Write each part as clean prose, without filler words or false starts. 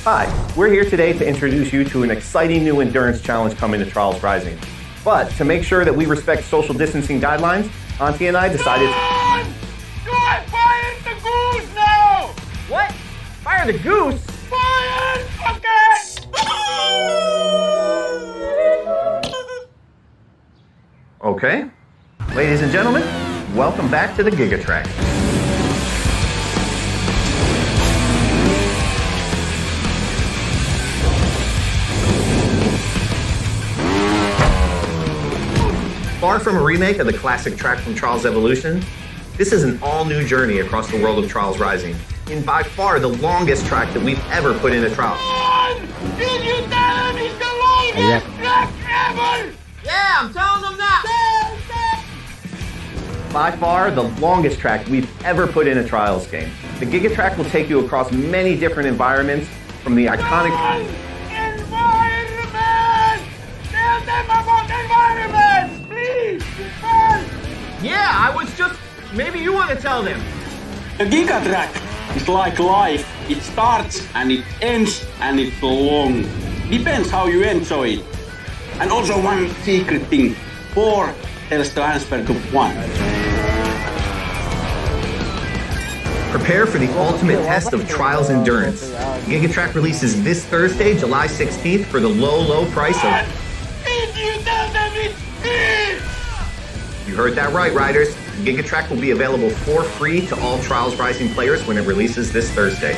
Hi, we're here today to introduce you to an exciting new endurance challenge coming to Trials Rising. But to make sure that we respect social distancing guidelines, Auntie and I decided Fire the goose now! What? Fire the goose? Fire! Okay! Okay. Ladies and gentlemen, welcome back to the Gigatrack. Far from a remake of the classic track from Trials Evolution, this is an all-new journey across the world of Trials Rising, in by far the longest track that we've ever put into Trials. Did you tell him it's the longest track ever? Yeah, I'm telling them that. By far the longest track we've ever put in a Trials game. The Gigatrack will take you across many different environments, from the iconic... Environment! Tell them about environment! Please! Yeah, I was just... Maybe you want to tell them. The Gigatrack is like life. It starts and it ends and it's long. Depends how you enjoy it. And also one secret thing. 4 tells the answer to 1. Prepare for the ultimate test of Trials endurance. Gigatrack releases this Thursday, July 16th for the low price of... Did you tell them it's free? You heard that right, riders. Gigatrack will be available for free to all Trials Rising players when it releases this Thursday.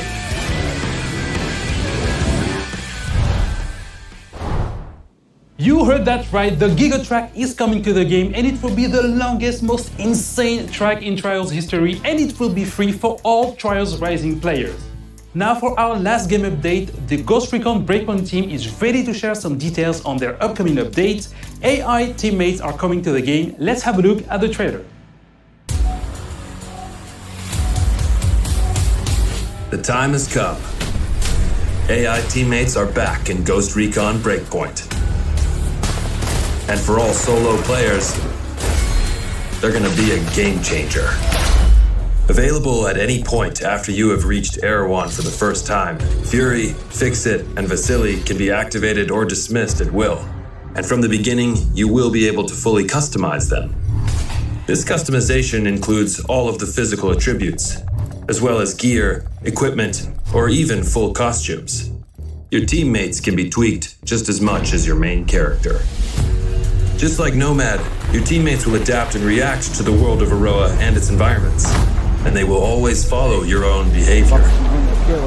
You heard that right, the Gigatrack is coming to the game and it will be the longest, most insane track in Trials history, and it will be free for all Trials Rising players. Now for our last game update, the Ghost Recon Breakpoint team is ready to share some details on their upcoming updates. AI teammates are coming to the game. Let's have a look at the trailer. The time has come. AI teammates are back in Ghost Recon Breakpoint. And for all solo players, they're gonna be a game changer. Available at any point after you have reached Erewhon for the first time, Fury, Fixit, and Vasily can be activated or dismissed at will. And from the beginning, you will be able to fully customize them. This customization includes all of the physical attributes, as well as gear, equipment, or even full costumes. Your teammates can be tweaked just as much as your main character. Just like Nomad, your teammates will adapt and react to the world of Aroa and its environments, and they will always follow your own behavior.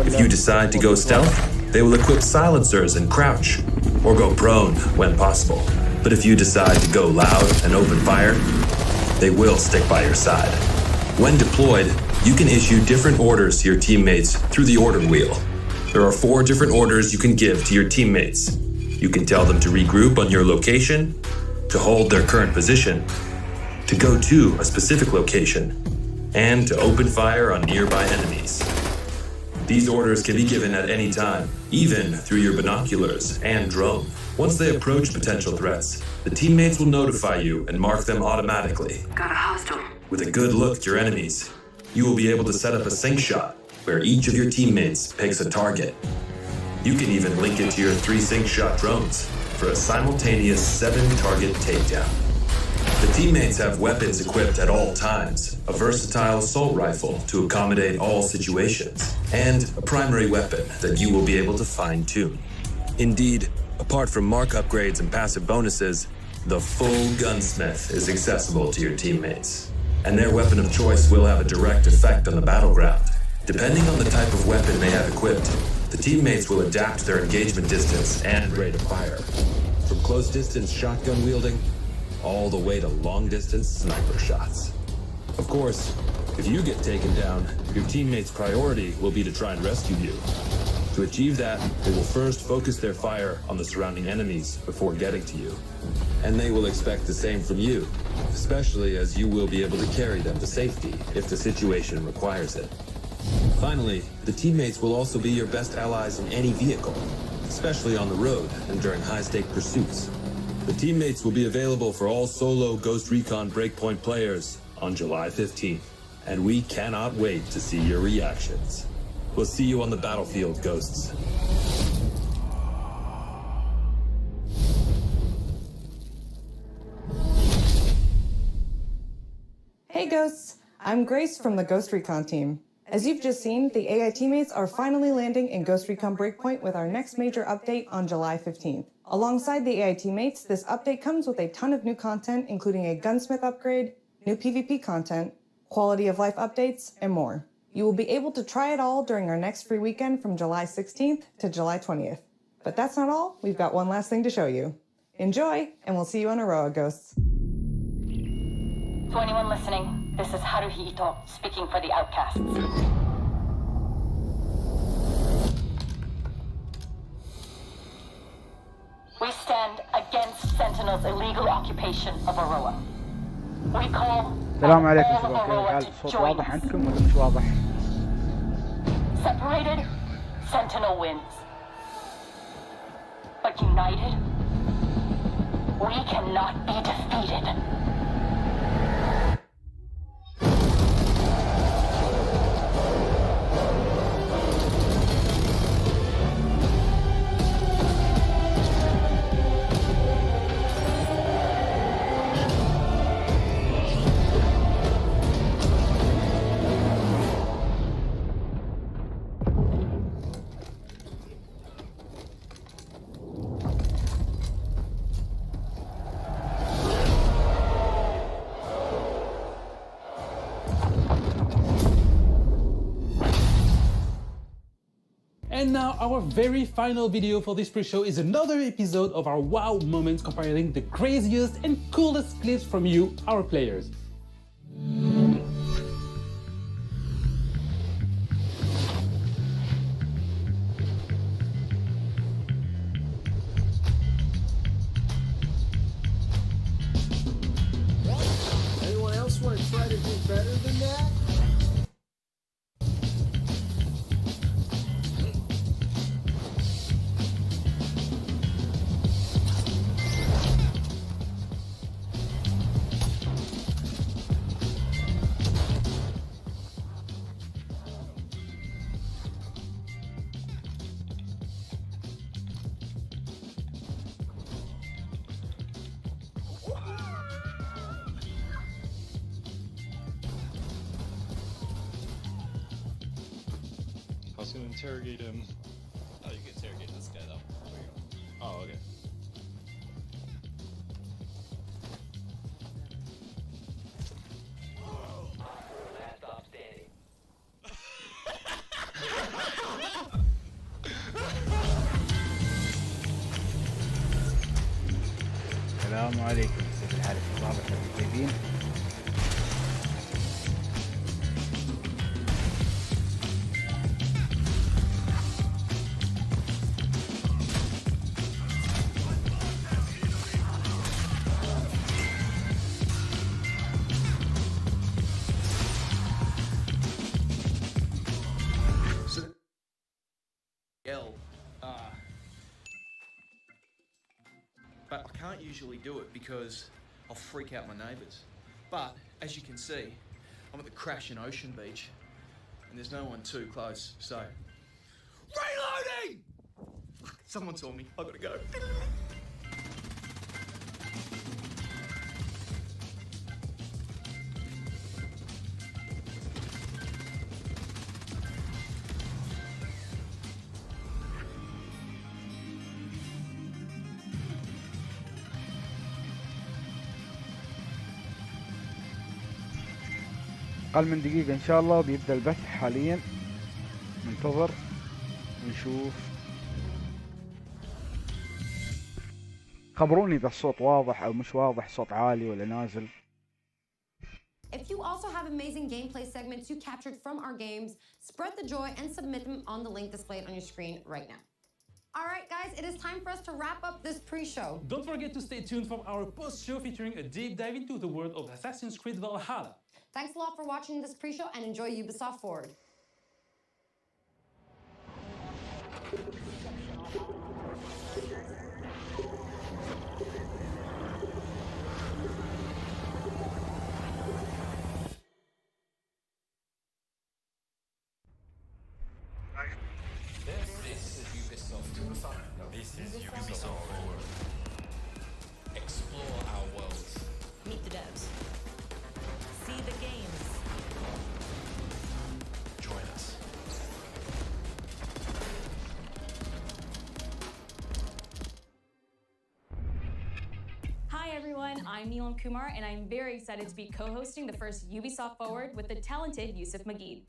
If you decide to go stealth, they will equip silencers and crouch, or go prone when possible. But if you decide to go loud and open fire, they will stick by your side. When deployed, you can issue different orders to your teammates through the order wheel. There are 4 different orders you can give to your teammates. You can tell them to regroup on your location, to hold their current position, to go to a specific location, and to open fire on nearby enemies. These orders can be given at any time, even through your binoculars and drone. Once they approach potential threats, the teammates will notify you and mark them automatically. Got a hostile. With a good look at your enemies, you will be able to set up a sync shot where each of your teammates picks a target. You can even link it to your 3 sync shot drones for a simultaneous 7-target takedown. The teammates have weapons equipped at all times, a versatile assault rifle to accommodate all situations, and a primary weapon that you will be able to fine-tune. Indeed, apart from mark upgrades and passive bonuses, the full gunsmith is accessible to your teammates, and their weapon of choice will have a direct effect on the battleground. Depending on the type of weapon they have equipped, the teammates will adapt their engagement distance and rate of fire, from close-distance shotgun wielding all the way to long-distance sniper shots. Of course, if you get taken down, your teammates' priority will be to try and rescue you. To achieve that, they will first focus their fire on the surrounding enemies before getting to you. And they will expect the same from you, especially as you will be able to carry them to safety if the situation requires it. Finally, the teammates will also be your best allies in any vehicle, especially on the road and during high-stake pursuits. The teammates will be available for all solo Ghost Recon Breakpoint players on July 15th, and we cannot wait to see your reactions. We'll see you on the battlefield, Ghosts. Ghosts! I'm Grace from the Ghost Recon team. As you've just seen, the AI teammates are finally landing in Ghost Recon Breakpoint with our next major update on July 15th. Alongside the AI teammates, this update comes with a ton of new content, including a gunsmith upgrade, new PvP content, quality of life updates, and more. You will be able to try it all during our next free weekend from July 16th to July 20th. But that's not all, we've got one last thing to show you. Enjoy, and we'll see you on Aroa, Ghosts. To anyone listening, this is Haruhi Ito speaking for the Outcasts. We stand against Sentinel's illegal occupation of Aroa. We call السلام عليكم all of شباب، Aroa هل to الصوت join واضح us. عندكم ولا مش واضح؟ Separated, Sentinel wins. But united, we cannot be defeated. And now our very final video for this pre-show is another episode of our wow moments comparing the craziest and coolest clips from you, our players. Anyone else want to try to do better than that? I was gonna interrogate him. Oh, you can interrogate this guy though. Oh, okay. Last stop standing. السلام عليكم، كيف الحال يا شباب؟ انتم طيبين؟ But I can't usually do it because I'll freak out my neighbours. But as you can see, I'm at the crashing ocean beach and there's no one too close, so reloading! Someone saw me, I gotta go. أقل من دقيقة إن شاء الله وبيبدأ البث حاليا. ننتظر ونشوف. خبروني إذا الصوت واضح أو مش واضح، صوت عالي ولا نازل. If you also have amazing gameplay segments you captured from our games, spread the joy and submit them on the link displayed on your screen right now. All right, guys, it is time for us to wrap up this pre-show. Don't forget to stay tuned for our post-show featuring a deep dive into the world of Assassin's Creed Valhalla. Thanks a lot for watching this pre-show and enjoy Ubisoft Forward. This is Ubisoft. This is Ubisoft Forward. Explore our worlds. Meet the devs. See the games everyone, I'm Neelam Kumar, and I'm very excited to be co-hosting the first Ubisoft Forward with the talented Yusuf Mageed.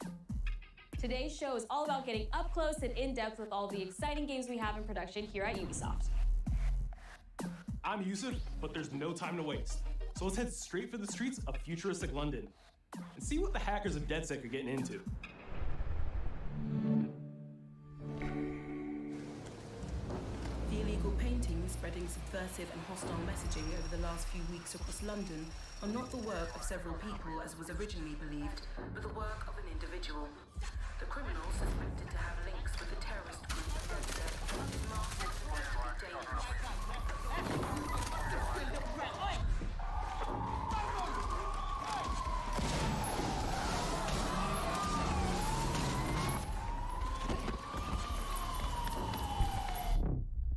Today's show is all about getting up close and in-depth with all the exciting games we have in production here at Ubisoft. I'm Yusuf, but there's no time to waste. So let's head straight for the streets of futuristic London and see what the hackers of DedSec are getting into. The illegal paintings spreading subversive and hostile messaging over the last few weeks across London are not the work of several people as was originally believed, but the work of an individual. The criminal suspected to have links with the terrorist group DedSec is masked as potentially dangerous.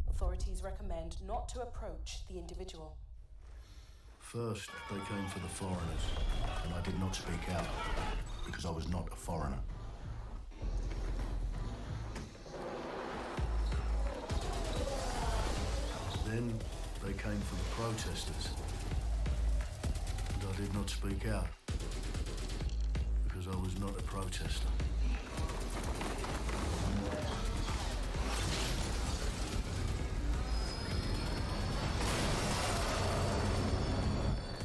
Authorities recommend not to approach the individual. First, they came for the foreigners, and I did not speak out, because I was not a foreigner. Then, they came for the protesters, and I did not speak out, because I was not a protester.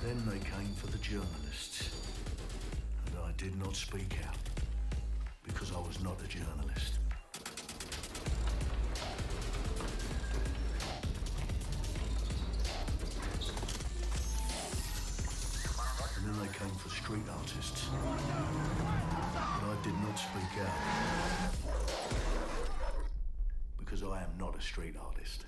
Then they came for the journalists, and I did not speak out, because I was not a journalist. And then they came for street artists, and I did not speak out, because I am not a street artist.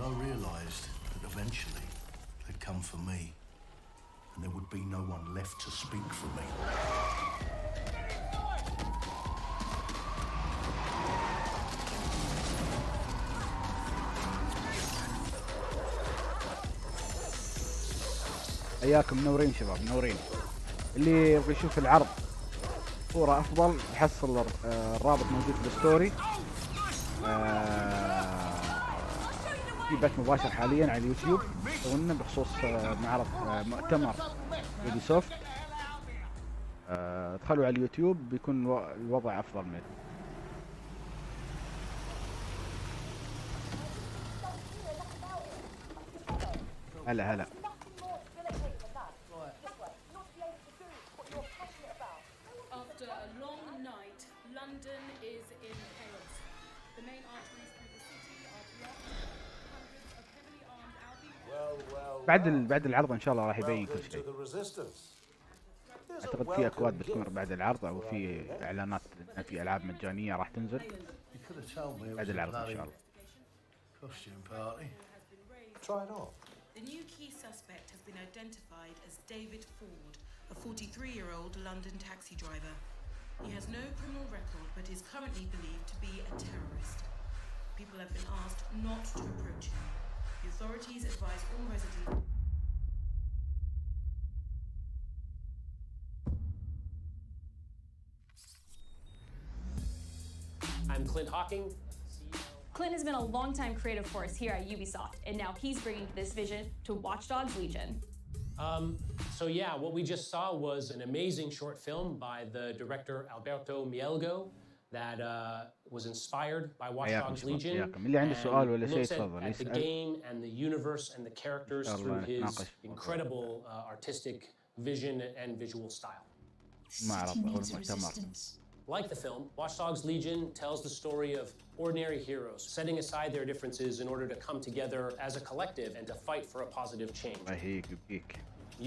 I realised that eventually they'd come for me, and there would be no one left to speak for me. حياكم منورين شباب منورين. اللي يبغى يشوف العرض صورة أفضل يحصل الرابط موجود في الستوري. في بث مباشر حاليا على اليوتيوب سوينا بخصوص معرض مؤتمر يوبيسوفت. ادخلوا على اليوتيوب بيكون الوضع أفضل منه. هلا هلا. After a long night, London is in chaos. The main arteries through the city are blocked. Hundreds of heavily armed Albion. بعد العرض ان شاء الله راح يبين كل شيء. اعتقد في اكواد بتكون بعد العرض او في اعلانات ان في العاب مجانيه راح تنزل بعد العرض ان شاء الله. The new key suspect has been identified as David Ford, a 43-year-old London taxi driver. He has no criminal record but is currently believed to be a terrorist. People have been asked not to approach him. The authorities advise all residents. I'm Clint Hawking. Clint has been a longtime creative force here at Ubisoft, and now he's bringing this vision to Watch Dogs Legion. So yeah, what we just saw was an amazing short film by the director Alberto Mielgo that was inspired by Watch Dogs Legion and looks at the game and the universe and the characters through his incredible artistic vision and visual style. The city needs resistance. Like the film, Watch Dogs Legion tells the story of ordinary heroes setting aside their differences in order to come together as a collective and to fight for a positive change.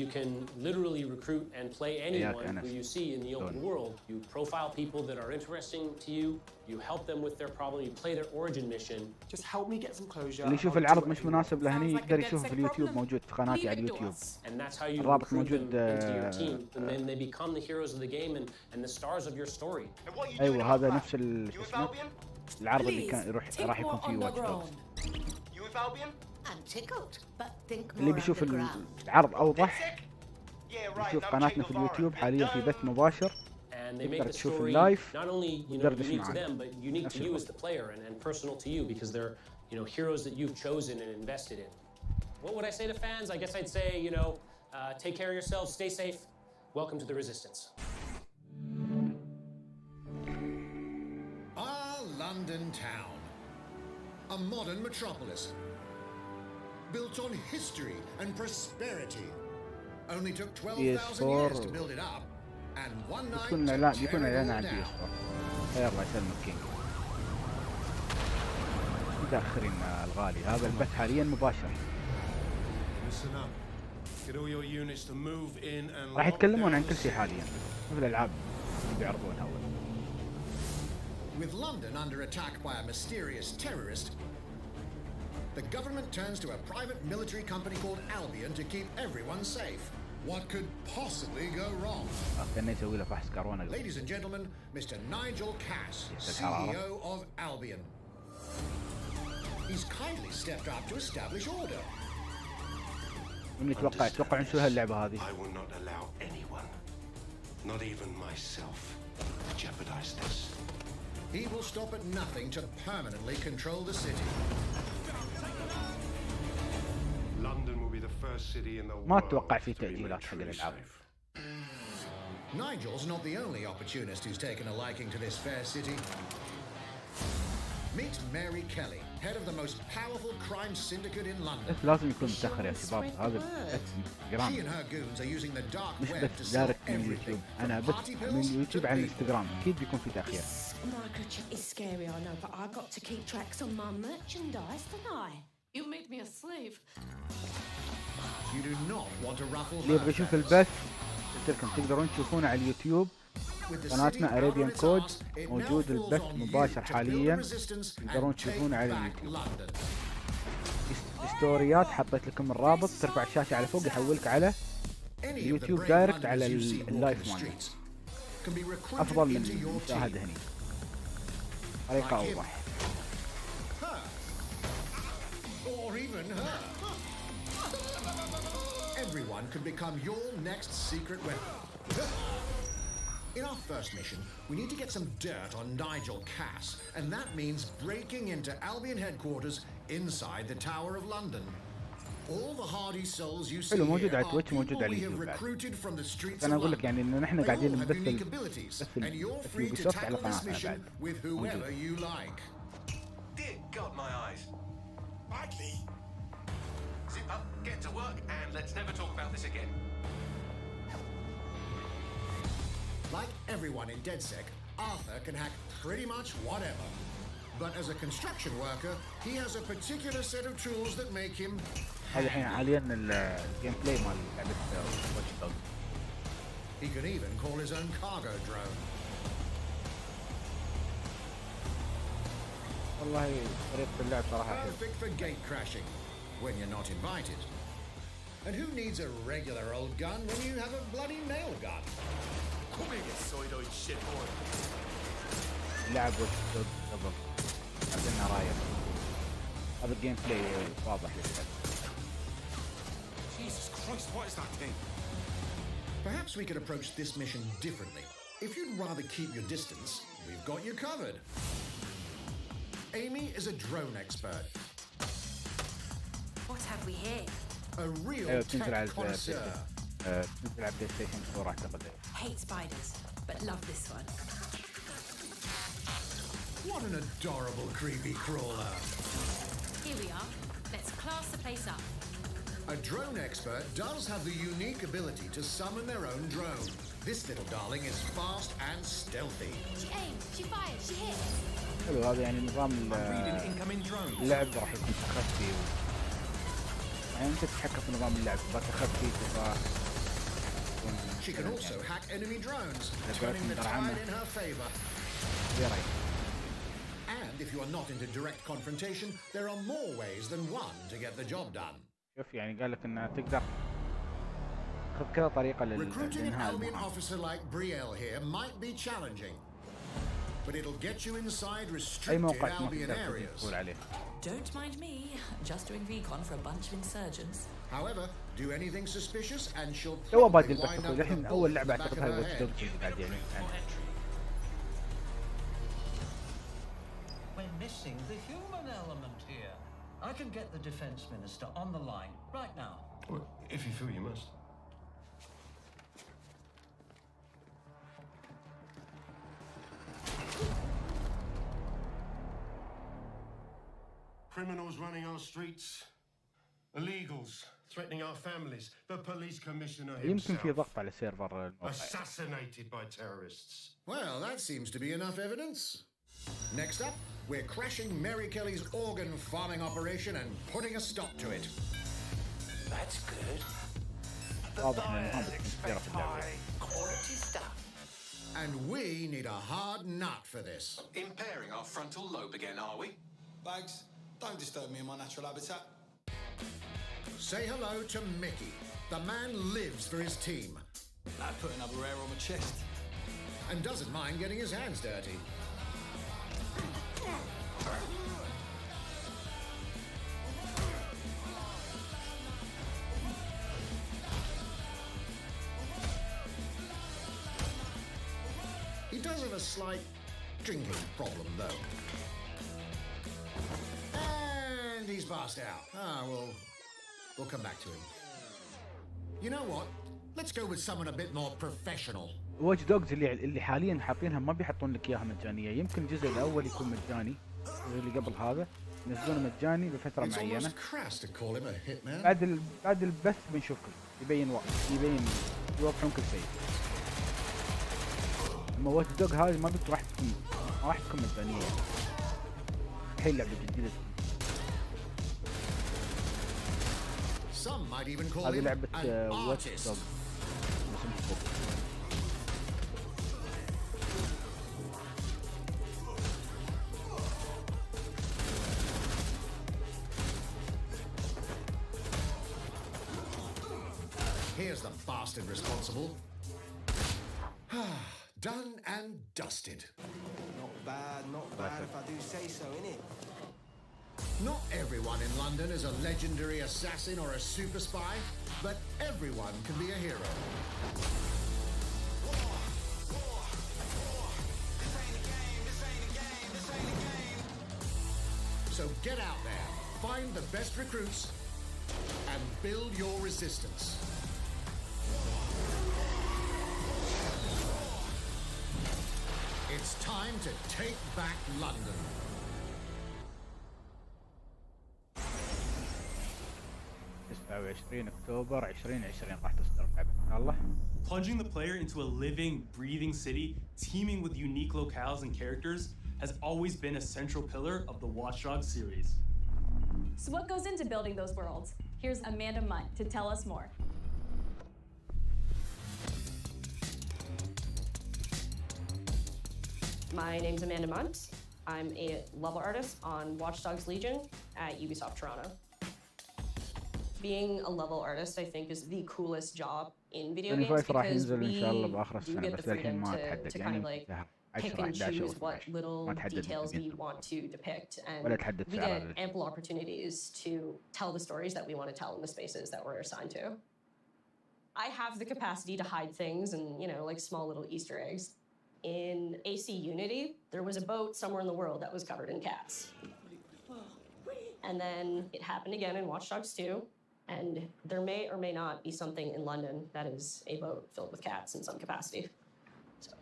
You can literally recruit and play anyone who you see in the open world. You profile people that are interesting to you. You help them with their problem. You play their origin mission. Just help me get some closure. اللي يشوف العرض مش مناسب له هني يقدر يشوفه في اليوتيوب، موجود في قناتي على اليوتيوب. And that's how you الرابط recruit موجود them into your team, and then they become the heroes of the game and the stars of your story. ايوه هذا نفس شو اسمه العرض اللي كان راح يكون فيه واتش دوجز. اللي بيشوف العرض اوضح يشوف قناتنا في اليوتيوب حاليا في بث مباشر. And they make the story not only unique to them, but unique to you as the player and personal to you because they're heroes that you've chosen and invested in. What would I say to fans? I guess I'd say take care of yourselves, stay safe. Welcome to the Resistance. Our London town, a modern metropolis, built on history and prosperity. Only took 12,000 years to build it up. And one night يكون اعلان عن PS4. يلا يسلمك كينج. متاخرين الغالي، هذا البث حاليا مباشر. راح يتكلمون عن كل شيء حاليا مثل الالعاب اللي بيعرضونها اول. With London under attack by a mysterious terrorist, the government turns to a private military company called Albion to keep everyone safe. What could possibly go wrong? Ladies and gentlemen, Mr. Nigel Cass, CEO of Albion. He's kindly stepped up to establish order. يتوقع شو هاللعبة هذه؟ I will not allow anyone, not even myself, to jeopardize this. He will stop at nothing to permanently control the city. London will be the first city in the world. ما أتوقع في تأجيلات حق الألعاب. Nigel's not the only opportunist who's taken a liking to this fair city. Meet Mary Kelly, head of the most powerful crime syndicate in London. لازم يكون متأخر يا شباب، هذا She and her goons are using the dark مش web to بس sell دايركت من everything. اليوتيوب، أنا بث من اليوتيوب على الانستغرام، أكيد بيكون في تأخير. Microchip is scary, I know, but I got to keep tracks on my merchandise, don't I? You made me a slave. You do not want to ruffle اللي يبغى يشوف البث قلت لكم تقدرون تشوفونه على اليوتيوب. قناتنا أريبيان كود موجود البث مباشر حاليا، تقدرون تشوفونه على اليوتيوب. ستوريات حطيت لكم الرابط، ترفع الشاشة على فوق يحولك على اليوتيوب دايركت على اللايف مالنا. أفضل من المشاهدة هني، طريقة أوضح. Or even her. Everyone could become your next secret weapon. In our first mission, we need to get some dirt on Nigel Cass, and that means breaking into Albion headquarters inside the Tower of London. All the hardy souls you see موجود here على are تويتش، موجود people على we have اليوتيوب بعد. recruited from the streets of أنا أقول لك London. يعني إن نحن They قاعدين all have نبث unique abilities, and you're free to يوبيسوفت على tackle this قناتنا mission بعد. with whoever you like. Dear God, my eyes. Badly. Zip up, get to work, and let's never talk about this again. Like everyone in DedSec, Arthur can hack pretty much whatever. But as a construction worker, he has a particular set of tools that make him. هذا الحين حاليا الجيم بلاي مال لعبة واتش دوغز. He can even call his own cargo drone. والله طريقة اللعب صراحة حلوة. Perfect for gate crashing when you're not invited. And who needs a regular old gun when you have a bloody nail gun? Come here, you soidoid shit boy. لعب واتش دوغز قبل عندنا راية. هذا الجيم بلاي واضح للحد. Jesus Christ, what is that thing? Perhaps we could approach this mission differently. If you'd rather keep your distance, we've got you covered. Amy is a drone expert. What have we here? A real tech connoisseur. تنزل على بلاي ستيشن 4 أعتقد. Hate spiders, but love this one. What an adorable creepy crawler. Here we are. Let's class the place up. A drone expert does have the unique ability to summon their own drone. This little darling is fast and stealthy. She aimed, she fired, she hit. حلو هذا يعني نظام اللعب راح يكون تخفي يعني انت تتحكم في نظام اللعب تبغى تخفي تبغى She can also hack enemy drones, turning the tide in her favor. And if you are not into direct confrontation, there are more ways than one to get the job done. شوف يعني قال لك انها تقدر خذ كذا طريقة Recruiting an لإنهاء Albion المهام. officer like Brielle here might be challenging, but it'll get you inside أي restricted موقع ما Albion تقدر areas. تقول عليه. Don't mind me, just doing recon for a bunch of insurgents. However, do anything suspicious and she'll تو probably بادي wind up البحث with a الحين bullet أول in the لعبة back أعتقد of هاي her واتش head. دوجز اللي قاعد يعني We're missing the human element here. I can get the defense minister on the line right now. Well, if you feel you must. Criminals running our streets, illegals threatening our families, the police commissioner يمكن في himself, ضغط على سيرفر الموقع. assassinated by terrorists. Well, that seems to be enough evidence. Next up, we're crashing Mary Kelly's organ farming operation and putting a stop to it. That's good. واضح إن المهام بتكون في اللعبة. Quality stuff. And we need a hard nut for this. Impairing our frontal lobe again, are we? Bags, don't disturb me in my natural habitat. Say hello to Mickey. The man lives for his team. Like putting another hair on my chest. And doesn't mind getting his hands dirty. He does have a slight drinking problem, though. And he's passed out. We'll come back to him. You know what? Let's go with someone a bit more professional. واتش دوجز اللي حاليا حاطينها ما بيحطون لك اياها مجانيه، يمكن الجزء الاول يكون مجاني اللي قبل هذا ينزلونه مجاني بفتره معينه. بعد البث بنشوف يبين يوضحون كل شيء. اما واتش دوج هذه ما راح تكون مجانيه. الحين لعبه جديده. هذه لعبه واتش دوج. Here's the bastard responsible. Done and dusted. Not bad if I do say so, innit? Not everyone in London is a legendary assassin or a super spy, but everyone can be a hero. So get out there, find the best recruits, and build your resistance. It's time to take back London. 29 أكتوبر 2020 راح تصدر اللعبة إن شاء الله. Plunging the player into a living, breathing city teeming with unique locales and characters has always been a central pillar of the Watch Dogs series. So what goes into building those worlds? Here's Amanda Munt to tell us more. My name's Amanda Munt. I'm a level artist on Watch Dogs Legion at Ubisoft Toronto. Being a level artist, I think, is the coolest job in video games because we do get the freedom to kind of like pick and choose what little details we want to depict, and we get ample opportunities to tell the stories that we want to tell in the spaces that we're assigned to. I have the capacity to hide things and, you know, like small little Easter eggs. In AC Unity, there was a boat somewhere in the world that was covered in cats. And then it happened again in Watch Dogs 2, and there may or may not be something in London that is a boat filled with cats in some capacity. So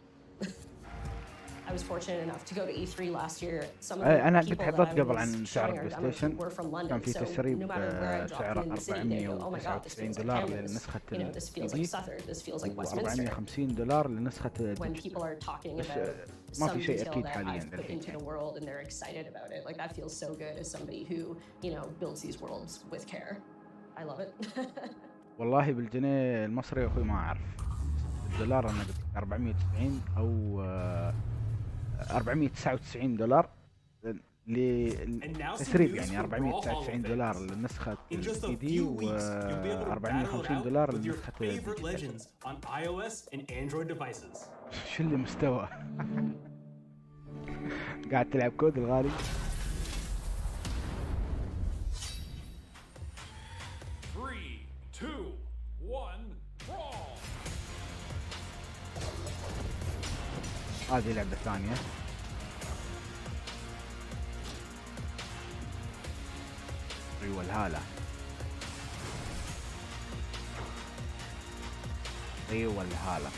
I was fortunate enough to go to E3 last year. Some of أنا the قد people حضرت that I قبل عن was سعر showing our البلاي demo to ستيشن were from London. كان في So تسريب no matter where I dropped سعره in the city, they go, "Oh my God, this feels like $499 Canvas. لنسخة You know, this feels like Southern. This feels like Westminster." $450 لنسخة When people are talking بس about ما some في شيء detail أكيد that حاليا I've put للحين. into the world and they're excited about it, like that feels so good as somebody who, you know, builds these worlds with care. I love it. والله بالجنيه المصري يا أخوي ما أعرف. الدولار أنا قلت 490 أو $499 للتسريب، يعني $499 للنسخة السي دي و$450 للنسخة Legends on iOS and Android devices. شو اللي مستوى؟ قاعد تلعب كود الغالي؟ 3, 2, 1, brawl. هذه لعبة ثانية. ايوه الهالة. ايوه الهالة.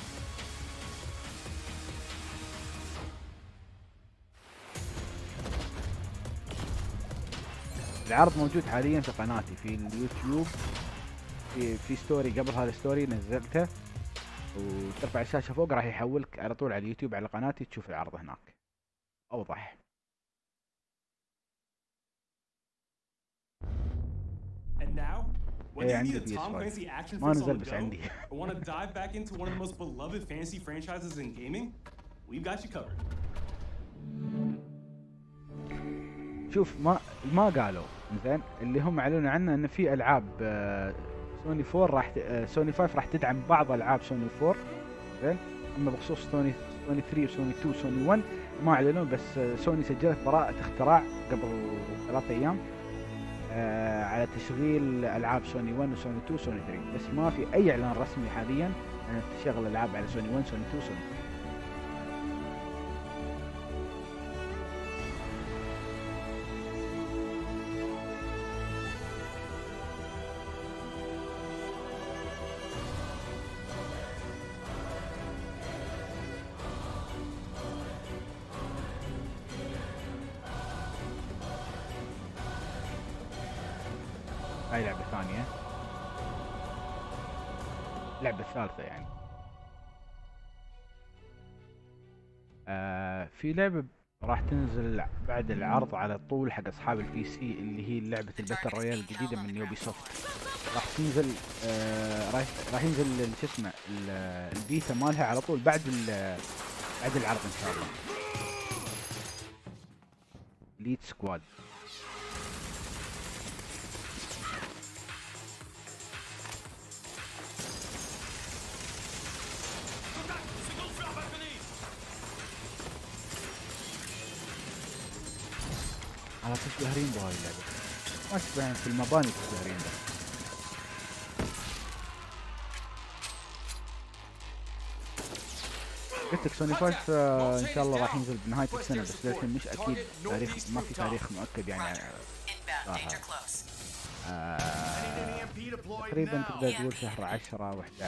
العرض موجود حاليا في قناتي في اليوتيوب، في ستوري قبل هذا الستوري نزلته، وترفع الشاشة فوق راح يحولك على طول على اليوتيوب على قناتي تشوف العرض هناك اوضح. And now, when إيه you عندي need a Tom PS5 Clancy action ما fix on نزل the بس go, عندي. or want to dive back into one of the most beloved fantasy franchises in gaming, we've got you covered. شوف ما قالوا زين، اللي هم اعلنوا عنه ان في العاب سوني 4 سوني 5 راح تدعم بعض العاب سوني 4 زين. اما بخصوص سوني 3 وسوني 2 وسوني 1 ما اعلنوا، بس سوني سجلت براءة اختراع قبل 3 ايام على تشغيل العاب سوني 1 وسوني 2 وسوني 3، بس ما في اي اعلان رسمي حاليا ان تشغل العاب على سوني 1 سوني 2 سوني 3. هاي لعبة ثانية، لعبة ثالثة يعني. في لعبة راح تنزل بعد العرض على طول حق اصحاب البي سي، اللي هي لعبة الباتل رويال الجديدة من يوبيسوفت. راح تنزل راح ينزل شو اسمه البيتا مالها على طول بعد العرض ان شاء الله. ليد سكواد. على تشبه ريمبو هاي اللعبة، ما تشبه في المباني تشبه ريمبو. قلت لك سوني 5 ان شاء الله راح ينزل بنهاية السنة، بس للحين مش اكيد تاريخ، ما في تاريخ مؤكد يعني. تقريبا تقدر تقول شهر 10 و11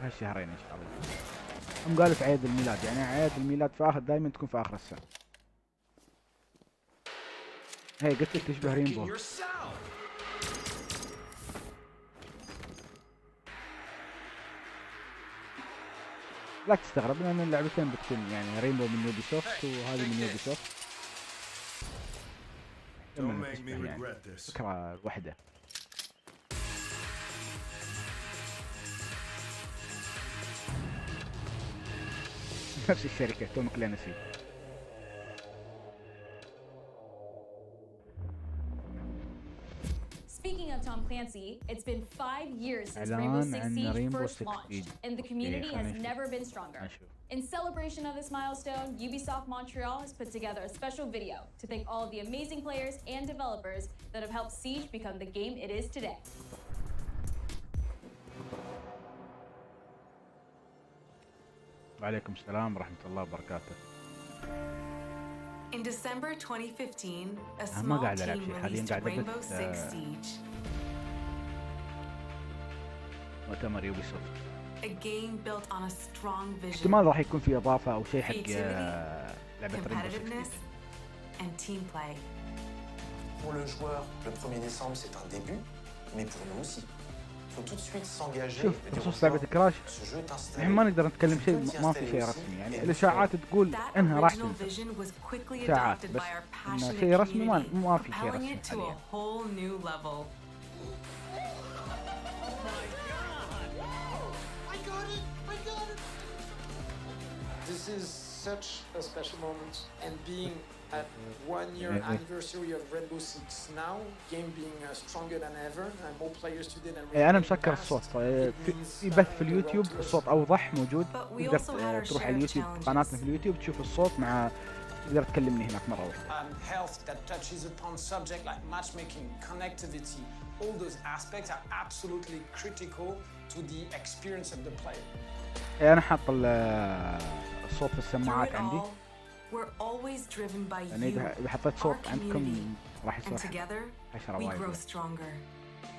هالشهرين ان شاء الله. هم قالوا في عيد الميلاد، يعني عيد الميلاد في اخر دائما تكون في اخر السنة. هي قلت لك تشبه ريمبو. لا تستغرب لان اللعبتين بتكون يعني ريمبو من يوبيسوفت وهذه من يوبيسوفت. يعني فكرة واحدة. نفس الشركة توم كلانسي. Speaking of Tom Clancy, it's been 5 years since Rainbow Six Siege first launched, and the community has never been stronger. In celebration of this milestone, Ubisoft Montreal has put together a special video to thank all of the amazing players and developers that have helped Siege become the game it is today. وعليكم السلام ورحمة الله وبركاته. In December 2015, a small team released Rainbow Six Siege. مؤتمر يوبيسوفت. A game built on a strong vision, احتمال راح يكون في اضافه او شيء حق لعبه ريمبو 6 competitiveness, and team play. Pour le joueur, le 1er décembre, c'est un début, mais pour nous aussi. Il faut tout de suite s'engager شوف et dire بخصوص aux لعبه joueurs, كراش ce jeu est installé. الحين ما نقدر نتكلم شيء ما في شيء رسمي يعني الاشاعات تقول That انها راح original تنزل vision was quickly إشاعات adopted بس by our إنه passionate شيء رسمي community, ما في شيء propelling رسمي it to a حاليا. whole new level. This is such a special moment, and being at 1 year anniversary of Rainbow Six now, game being stronger than ever, and more players today than انا مسكر الصوت في بث في اليوتيوب الصوت اوضح موجود تقدر تروح على اليوتيوب قناتنا في اليوتيوب تشوف الصوت مع تقدر تكلمني هناك مره واحده. Health that touches upon subject like matchmaking, connectivity, all those aspects are absolutely critical to the experience of the player. انا حاط الصوت في السماعات عندي. We're always driven by يعني اذا حطيت صوت عندكم راح يصير حشره وايد.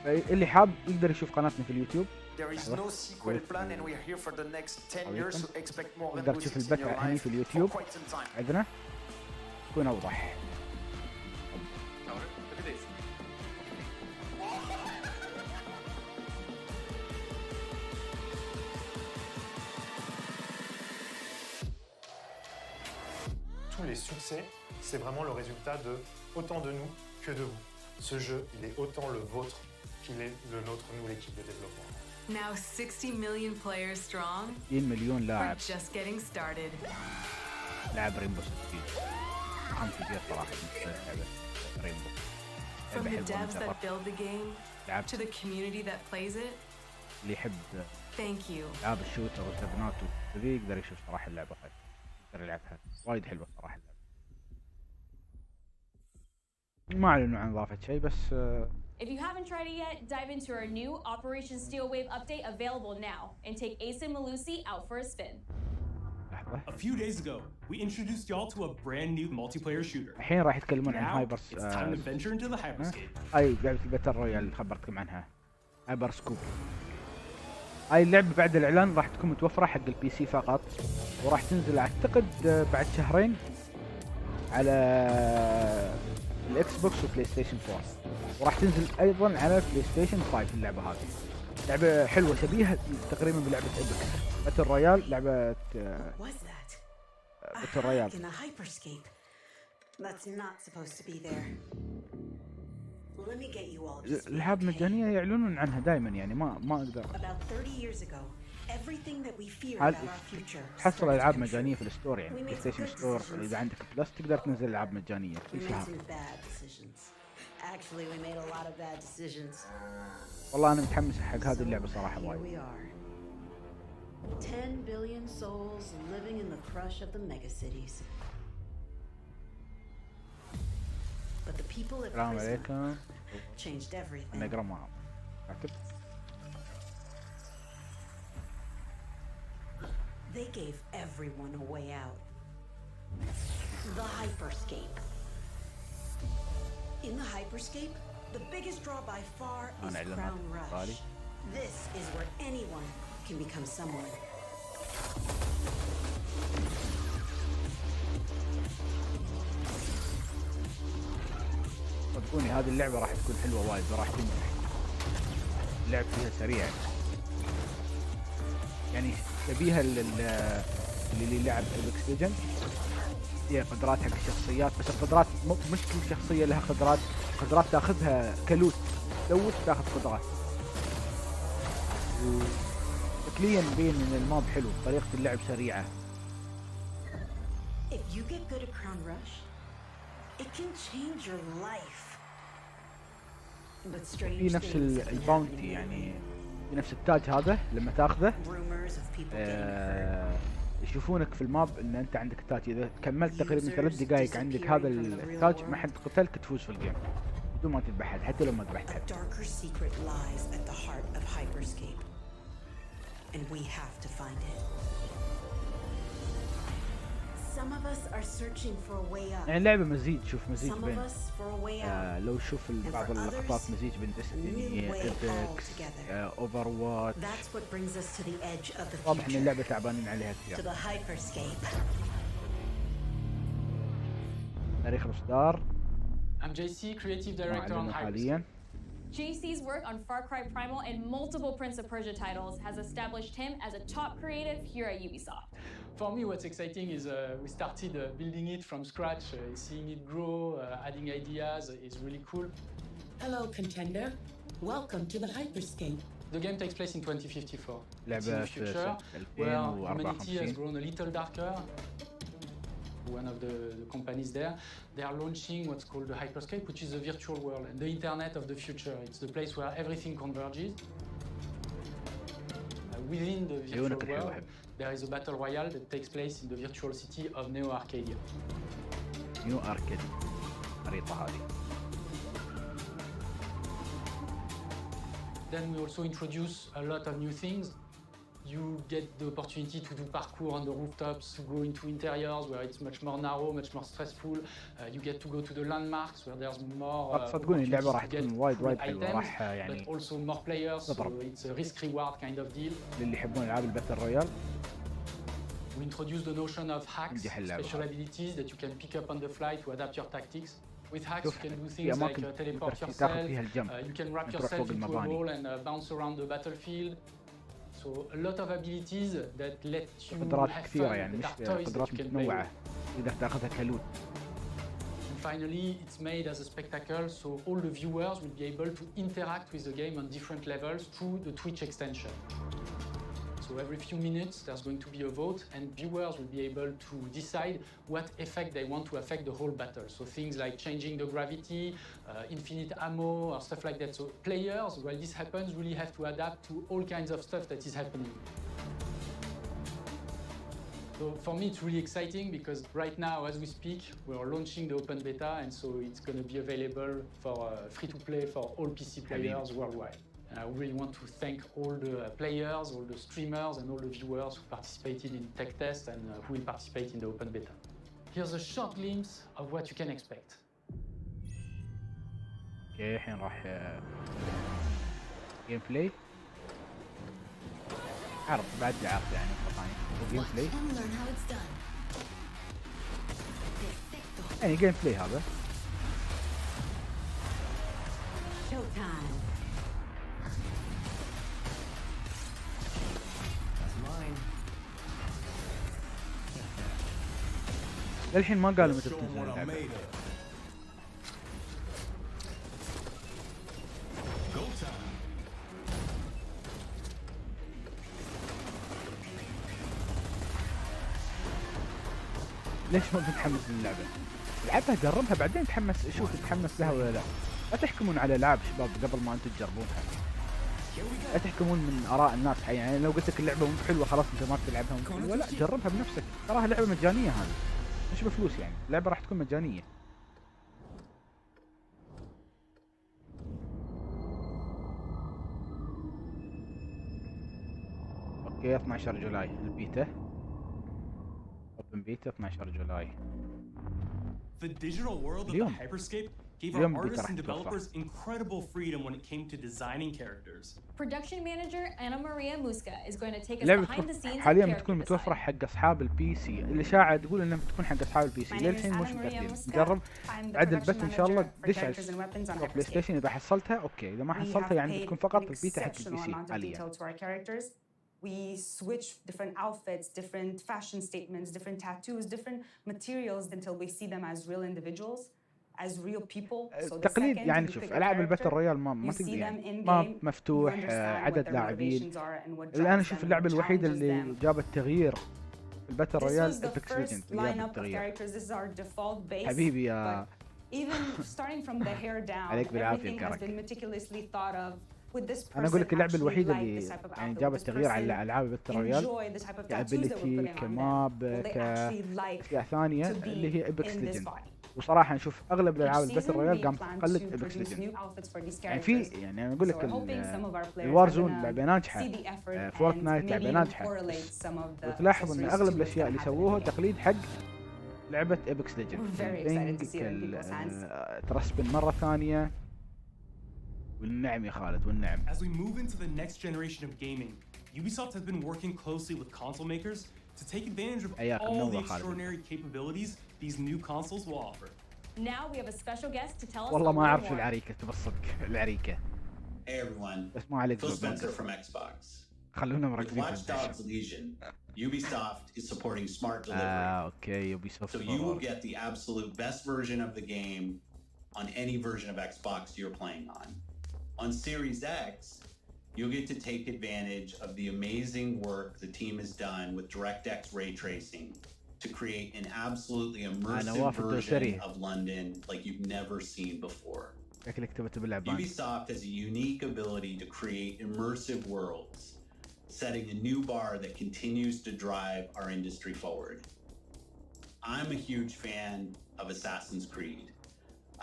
اللي حاب يقدر يشوف قناتنا في اليوتيوب. There is no sequel plan and we're here for the next 10 years so expect more تقدر Rainbow تشوف Six in البث your هني life في for اليوتيوب quite some time. عندنا يكون اوضح. Tous les succès, c'est vraiment le résultat de autant de nous que de vous. Ce jeu, il est autant le vôtre qu'il est le nôtre, nous, l'équipe de développement. Now 60 million players strong. 60 مليون We're لاعب just getting started. لاعب ريمبو 6 عم كبير صراحه لعبه ريمبو. From the devs that build the game to the community that plays it. اللي يحب Thank you. العاب الشوتر والسبنات وذي يقدر يشوف صراحه اللعبه خير. يقدر يلعبها وايد حلوه صراحه اللعبه. ما اعلنوا عن اضافه شيء بس If you haven't tried it yet, dive into our new Operation Steel Wave update available now and take Ace and Malusi out for a spin. A few days ago, we introduced y'all to a brand new multiplayer shooter. الحين راح يتكلمون عن Now, هايبر it's time to venture into the hyperscape. هاي لعبة الباتل رويال اللي خبرتكم عنها هايبر سكوب. هاي اللعبة بعد الإعلان راح تكون متوفرة حق البي سي فقط وراح تنزل أعتقد بعد شهرين على الإكس بوكس وبلاي ستيشن 4 وراح تنزل أيضا على البلاي ستيشن 5 اللعبة هذه. لعبة حلوة شبيهة تقريبا بلعبة إبك باتل رويال لعبة باتل رويال. الألعاب مجانية يعلنون عنها دائما يعني ما أقدر. تحصل ألعاب مجانية في الستور يعني بلاي ستيشن ستور إذا عندك بلس تقدر تنزل ألعاب مجانية كل شهر. والله أنا متحمس حق هذه اللعبة صراحة وايد. 10 billion souls living in the crush of the megacities. But the people at prison changed everything. أنا أقرأ معهم. They gave everyone a way out. The hyperscape. In the hyperscape, the biggest draw by far is Crown Rush. This is where anyone can become someone. صدقوني هذه اللعبة راح تكون حلوة وايد وراح تنجح. اللعب فيها سريع يعني شبيهة اللي لعب ايبكس ليجند. هي قدرات حق الشخصيات بس القدرات مش كل شخصية لها قدرات تاخذها كلوت تلوث تاخذ قدرات. شكليا مبين ان الماب حلو طريقة اللعب سريعة. If you get good at Crown Rush, it can change your life. But strange في نفس الباونتي يعني في نفس التاج هذا لما تاخذه يشوفونك في الماب ان انت عندك التاج. اذا كملت تقريبا 3 دقائق عندك هذا التاج ما حد قتلك تفوز في الجيم بدون ما تذبح حد حتى لو ما ذبحت حد. And we have to find it. Some of us are searching for a way up. يعني اللعبة مزيج، شوف مزيج Some of بين us for a way out. لو شوف بعض اللقطات مزيج بين ديستني، ايبكس، اوفر واتش. That's what brings us to the edge of the واضح ان future. اللعبة تعبانين عليها To كثير. the hyperscape. تاريخ الاصدار I'm JC, creative director on معلنه Hyperscape. حاليا. JC's work on Far Cry Primal and multiple Prince of Persia titles has established him as a top creative here at Ubisoft. For me, what's exciting is we started building it from scratch, seeing it grow, adding ideas is really cool. Hello, contender. Welcome to the hyperscape. The game takes place in 2054. It's in لعبة the في future سنة where humanity has 2054. grown a little darker. One of the companies there, they are launching what's called the hyperscape, which is a virtual world and the internet of the future. It's the place where everything converges. Within the virtual world, there is a battle royale that takes place in the virtual city of Neo Arcadia. نيو اركيد الخريطة هذه. Then we also introduce a lot of new things. You get the opportunity to do parkour on the rooftops, to go into interiors where it's much more narrow, much more stressful. You get to go to the landmarks where there's more صدقوني اللعبة راح opportunities to تكون get وايد cool حلوة، items, راح but يعني also more players, so تضرب. it's a risk-reward kind of deal. للي يحبون العاب الباتل رويال. We introduce the notion of hacks, نجح اللعبة special هذه. abilities that you can pick up on the fly to adapt your tactics. With hacks, شوف you can do في things like أماكن teleport تقدر yourself, تاخذ فيها الجمب، you can wrap تروح yourself فوق into a المباني. wall and bounce around the battlefield. So a lot of abilities that let you قدرات have كثيرة fun, يعني that مش are toys that قدرات you can play متنوعة، with. تقدر تاخذها كلوت. And finally, it's made as a spectacle, so all the viewers will be able to interact with the game on different levels through the Twitch extension. So every few minutes, there's going to be a vote, and viewers will be able to decide what effect they want to affect the whole battle. So things like changing the gravity, infinite ammo, or stuff like that. So players, while this happens, really have to adapt to all kinds of stuff that is happening. So for me, it's really exciting because right now, as we speak, we are launching the open beta, and so it's going to be available for free-to-play for all PC players worldwide. And I really want to thank all the players, all the streamers, and all the viewers who participated in tech test and who will participate in the open beta. Here's a short glimpse of what you can expect. اوكي الحين راح جيم بلاي. عرض بعد عرض يعني جيم بلاي. يعني جيم بلاي هذا. Showtime. للحين ما قالوا متى بتنزل اللعبة. ليش ما متحمس للعبة؟ لعبها جربها بعدين تحمس، شوف تتحمس لها ولا لا. لا تحكمون على العاب شباب قبل ما انتم تجربونها. لا تحكمون من اراء الناس، يعني لو قلت لك اللعبة مو حلوة خلاص انت ما بتلعبها مو حلوة، لا جربها بنفسك، تراها لعبة مجانية هذه. مش بفلوس يعني، اللعبة راح تكون مجانية. اوكي 12 جولاي البيتا. اوبن بيتا 12 جولاي. The digital world of the hyperscape gave our artists and developers incredible freedom when it came to designing characters. Production manager Anna Maria Muska is going to take us اللعبة behind the scenes of حاليا character بتكون design. متوفرة حق اصحاب البي سي، الاشاعة تقول انها بتكون حق اصحاب البي سي، للحين مش متأكدين. نجرب بعد البث ان شاء الله دش على بلاي ستيشن اذا حصلتها اوكي، اذا ما حصلتها يعني بتكون فقط البيتا حق البي سي حاليا. We switch different outfits, different fashion statements, different tattoos, different materials until we see them as real individuals, as real people. So تقليد يعني شوف العاب الباتل رويال ما تقدر يعني ما مفتوح عدد لاعبين. الان اشوف اللعبة الوحيدة اللي جابت تغيير في الباتل رويال ابيكس ليجند اللي جابت تغيير. حبيبي يا even starting from the hair down, عليك بالعافية everything has كرك. been meticulously thought of. انا اقول لك اللعبة الوحيدة اللي يعني جابت تغيير على العاب الباتل رويال كابيلتي كماب كاشياء ثانية اللي هي ابيكس ليجند. وصراحة نشوف اغلب الالعاب الباتل رويال قامت تقلد ابيكس ليجند. يعني في يعني انا اقول لك الوار زون لعبة ناجحة، فورتنايت لعبة ناجحة، وتلاحظ ان اغلب الاشياء اللي سووها تقليد حق لعبة ايبكس ليجند We're very excited to see it in people's hands. ترسبن مرة ثانية. والنعم يا خالد والنعم. As we move into the next generation of gaming, Ubisoft has been working closely with console makers to take advantage of all the extraordinary capabilities these new consoles will offer. Now we have a special guest to tell us والله ما أعرف more. شو العريكة تبى الصدق العريكة. Hey everyone, بس ما عليك Phil Spencer from Xbox. خلونا With مركزين Watch في Dogs Legion, Ubisoft is supporting smart delivery. okay, Ubisoft. So you will get the absolute best version of the game on any version of Xbox you're playing on. On Series X, you'll get to take advantage of the amazing work the team has done with DirectX ray tracing to create an absolutely immersive version of London like you've never seen before. Ubisoft has a unique ability to create immersive worlds, setting a new bar that continues to drive our industry forward. I'm a huge fan of Assassin's Creed.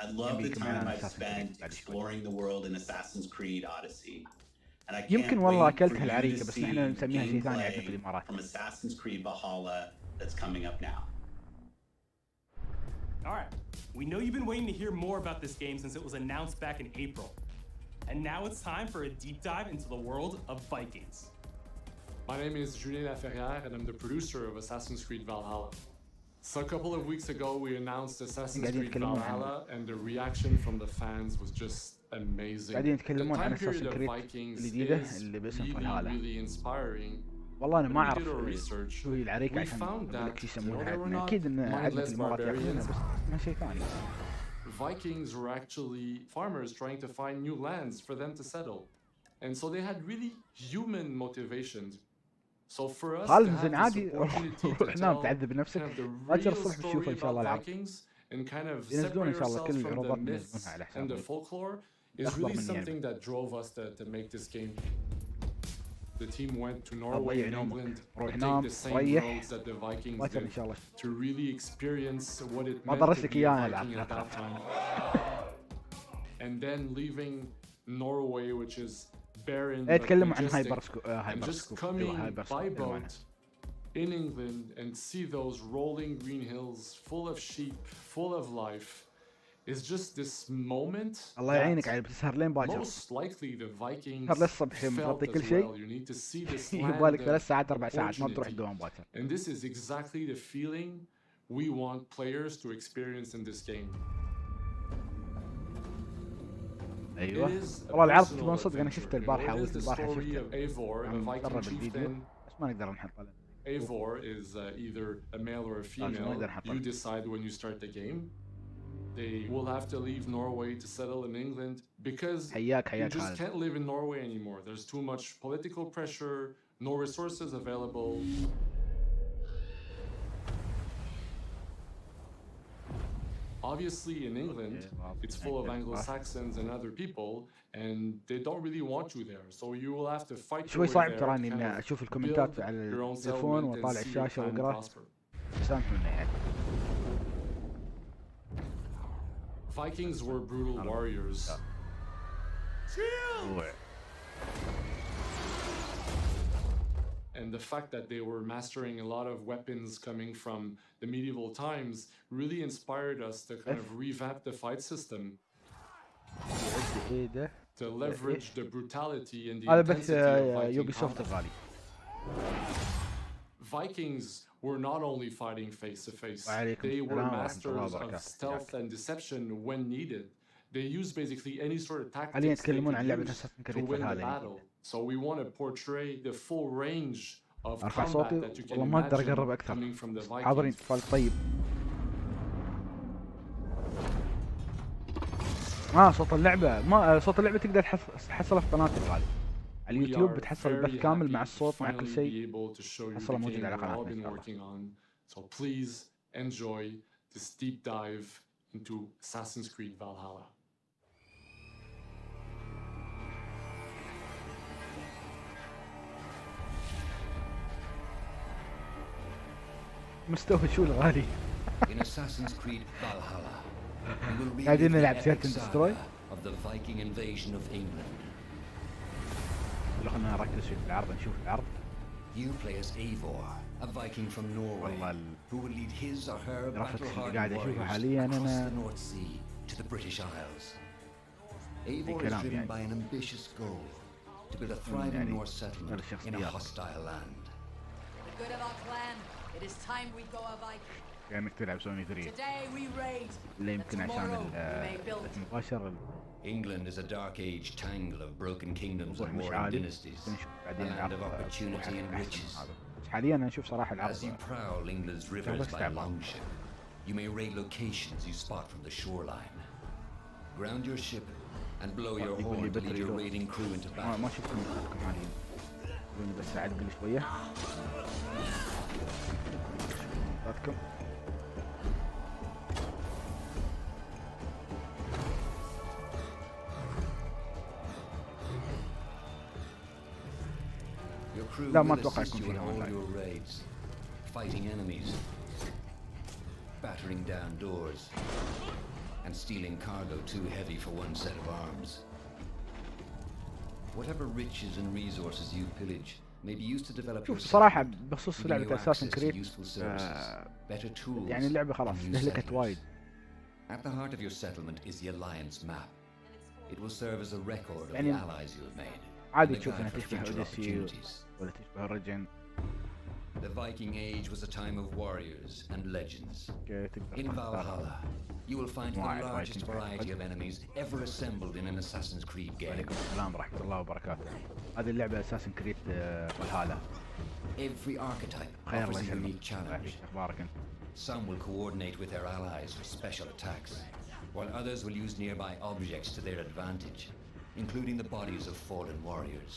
I love the time I've spent exploring the world in Assassin's Creed Odyssey. And I can't wait for you to see gameplay from Assassin's Creed Valhalla that's coming up now. Alright, we know you've been waiting to hear more about this game since it was announced back in April. And now it's time for a deep dive into the world of Vikings. My name is Julien Laferrière and I'm the producer of Assassin's Creed Valhalla. So a couple of weeks ago we announced Assassin's Creed Valhalla and the reaction from the fans was just amazing. The time period of Vikings is really inspiring. والله أنا ما أعرف شو هي العريكة عشان أقول لك يسمونها. أكيد إن عدة الإمارات يأخذونها بس ما شيء ثاني. Vikings were actually farmers trying to find new lands for them to settle, and so they had really human motivations. So for us, خالد زين عادي روح نام تعذب نفسك. باكر الصبح بتشوف إن شاء الله العرض. ينزلون إن شاء الله كل العروضات ينزلونها على حسابنا. And the folklore is really something that drove us to make this game. The team went to Norway and England to take the same roads that the Vikings did to really experience what it meant to be a Viking at that time. And then leaving Norway, which is barren but majestic, and just coming by boat in England and see those rolling green hills full of sheep, full of life. Is just this moment most likely the Vikings felt as well. You need to see this land of and this is exactly the feeling we want players to experience in this game. ايوه والله العرض تبون صدق انا شفته البارحه شفته مقرب الفيديو بس ما نقدر نحطه. Eivor is either a male or a female. You decide when you start the game. They will have to leave Norway to settle in England because you just can't live in Norway anymore. There's too much political pressure, no resources available. Obviously in England, it's full of Anglo-Saxons and other people, and they don't really want you there. So you will have to fight your way there. شوي صعب تراني إن أشوف الكومنتات على التليفون وأطالع الشاشة وأقرأ. سامحوني يعني. Vikings were brutal warriors. And the fact that they were mastering a lot of weapons coming from the medieval times really inspired us to kind of revamp the fight system. To leverage the brutality and the intensity of Viking combat. Vikings were not only fighting face to face, they were masters of stealth and deception when needed. They used basically any sort of tactics they could use to win the battle. So we want to portray the full range of combat that you can imagine coming from the Vikings. صوت اللعبة ما صوت اللعبة تقدر تحصله في قناتي غالي. على اليوتيوب بتحصل البث كامل مع الصوت مع كل شيء. حصله موجود على قناتنا. So please enjoy this deep dive into Assassin's Creed Valhalla. مستوى شو الغالي. In Assassin's Creed Valhalla, you will قاعدين نلعب relive the سيرة دستروي. saga of the Viking invasion of England. خلينا نركز في العرض نشوف العرض. You play as Eivor, a Viking from Norway who will lead his or her battle-hardened warriors across the North Sea to the British Isles. Eivor is driven by an ambitious goal to build a thriving Norse settlement in a hostile land. The good of our clan, it is time we go a Viking. كأنك تلعب سوني 3 Today we raid. اللي يمكن عشان المباشر. England is a dark age tangle of broken kingdoms and warring dynasties, a land of opportunity and riches. حاليا أنا أشوف صراحة العرض. As you prowl England's rivers by longship, you may raid locations you spot from the shoreline. Ground your ship and blow your horn to lead your raiding crew into battle. ما شفت منكم حاليا. بس أعدل شوية. أعطيكم. لا ما أتوقع يكون فيها أونلاين. Fighting enemies, battering down doors, and stealing cargo too heavy for one set of arms. Whatever riches and resources you pillage may be used to develop شوف صراحة بخصوص لعبة أساسن كريد يعني اللعبة خلاص استهلكت وايد. At the heart of your settlement is the Alliance map. It will serve as a record of the يعني allies you have made. عادي تشوف انها تشبه اوديسي ولا تشبه الرجن. The Viking Age was a time of warriors and legends. In Valhalla, you will find the largest variety of enemies ever assembled in an Assassin's Creed game. وعليكم السلام ورحمة الله وبركاته. هذه اللعبة أساسن كريد فالهالا. Every archetype offers a unique challenge. Some will coordinate with their allies for special attacks, while others will use nearby objects to their advantage, including the bodies of fallen warriors.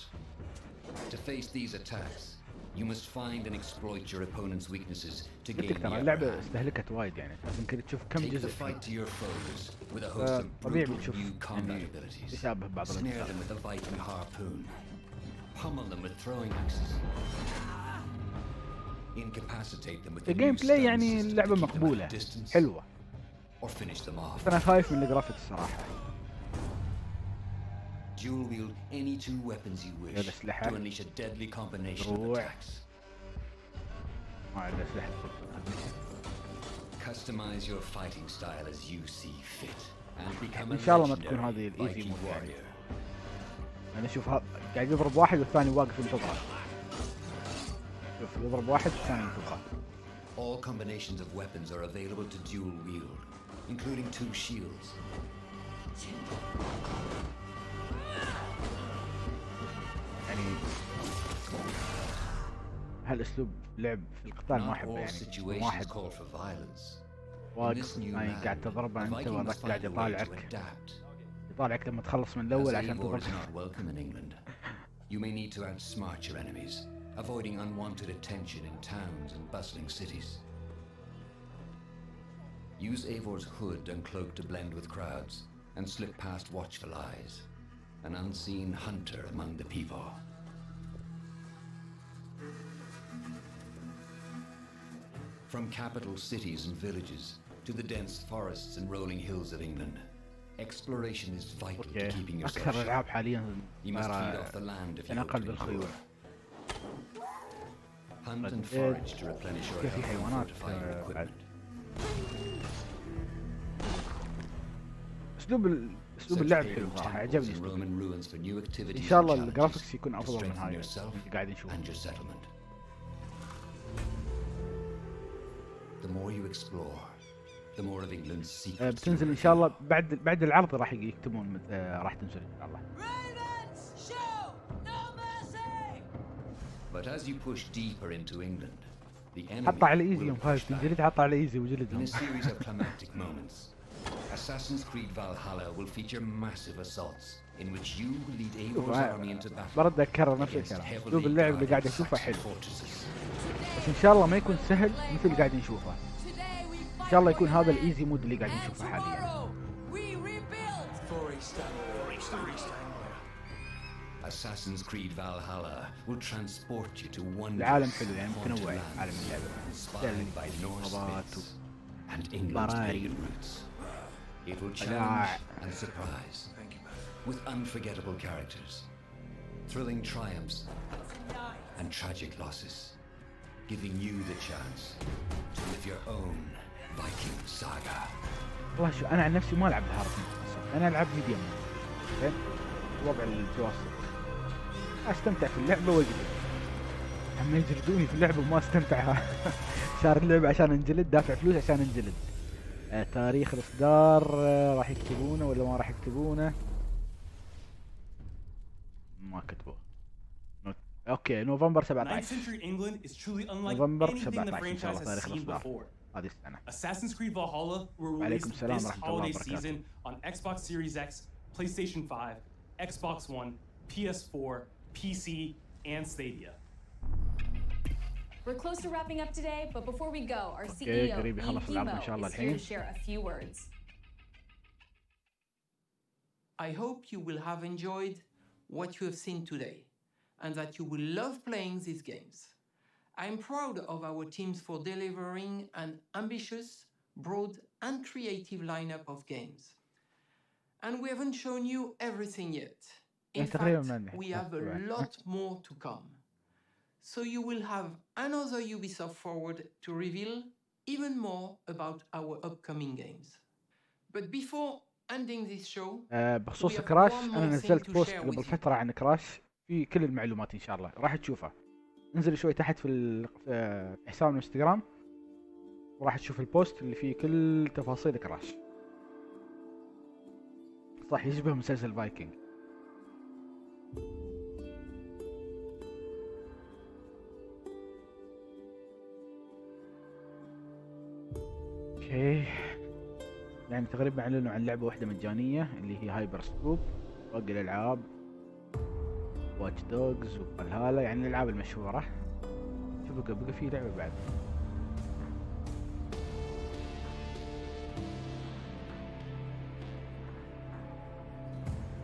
To face these attacks, you must find and exploit your opponent's weaknesses to gain the اللعبة استهلكت وايد يعني لازم كده تشوف كم جزء fight to your foes with a host of brutal new combat abilities. Snare them with the Viking harpoon. Pummel them with throwing axes. Incapacitate them with the الجيم بلاي يعني اللعبة مقبولة حلوة. Or finish them off. أنا خايف من الجرافيكس الصراحة. Dual wield any two weapons you wish to unleash a deadly combination of attacks. Customize your fighting style as you see fit and become a legendary Viking warrior. أنا أشوف قاعد يضرب واحد والثاني واقف ينتظره. شوف يضرب واحد والثاني ينتظره. All combinations of weapons are available to dual wield, including two shields. يعني هالاسلوب لعب في القتال ما احبه يعني واحد واقف يعني قاعد تضربه انت وذاك قاعد يطالعك لما تخلص من الاول عشان تضرب. You may need to outsmart your enemies, avoiding unwanted attention in towns and bustling cities. Use Eivor's hood and cloak to blend with crowds and slip past watchful eyes. An unseen hunter among the people. From capital cities and villages to the dense forests and rolling hills of England, exploration is vital to keeping yourself أكثر الألعاب حاليا You must feed off the land if you بالخيول. Hunt and forage to replenish your health and fortify your equipment. اسلوب اللعب حلو صراحه عجبني. ان شاء الله الجرافيكس يكون افضل من هاي اللي قاعد نشوفه. بتنزل ان شاء الله بعد العرض راح يكتبون راح تنزل ان شاء الله. But as you push deeper into England, the enemy حط على ايزي يوم خايف تنجلد حط على ايزي وجلدهم. In a series of climactic moments, Assassin's Creed Valhalla will feature massive assaults in which you will lead Eivor's army into battle. برد اكرر نفس الكلام. اسلوب اللعب اللي قاعد اشوفه حلو. بس ان شاء الله ما يكون سهل مثل اللي قاعد نشوفه. ان شاء الله يكون هذا الايزي مود اللي قاعد نشوفه حاليا. Assassin's Creed Valhalla will transport you to one العالم حلو يعني متنوع عالم اللعبة. inspired by Norse myths and England's pagan roots. It will challenge and surprise with unforgettable characters, thrilling triumphs and tragic losses. giving you the chance to live your own Viking saga. والله شو انا عن نفسي ما العب بهارد، انا العب ميديوم زين، وضع المتوسط استمتع في اللعبه واجلد. اما يجلدوني في اللعبه وما استمتع. شار اللعبه عشان انجلد، دافع فلوس عشان انجلد. تاريخ الاصدار راح يكتبونه ولا ما راح يكتبونه؟ ما كتبوه. اوكي نوفمبر 17. نوفمبر 17 ان شاء الله تاريخ الاصدار هذه السنه. Assassin's Creed Valhalla will release this holiday season on Xbox Series X, PlayStation 5, Xbox One, PS4, PC, and Stadia. We're close to wrapping up today, but before we go, our CEO, Ian Hemo, is here to share a few words. I hope you will have enjoyed what you have seen today, and that you will love playing these games. I'm proud of our teams for delivering an ambitious, broad, and creative lineup of games. And we haven't shown you everything yet. In fact, we have a lot more to come. So you will have another Ubisoft Forward to reveal even more about our upcoming games. But before ending this show, بخصوص كراش انا نزلت بوست قبل فتره عن كراش في كل المعلومات ان شاء الله راح تشوفها. انزل شوي تحت في حساب الانستغرام وراح تشوف البوست اللي فيه كل تفاصيل كراش. صح يشبه مسلسل فايكنج. اوكي يعني تقريبا اعلنوا عن لعبه واحده مجانيه اللي هي هايبر سكوب، باقي الالعاب واتش دوجز وفالهالا يعني الالعاب المشهوره. شوفوا بقى في لعبه بعد.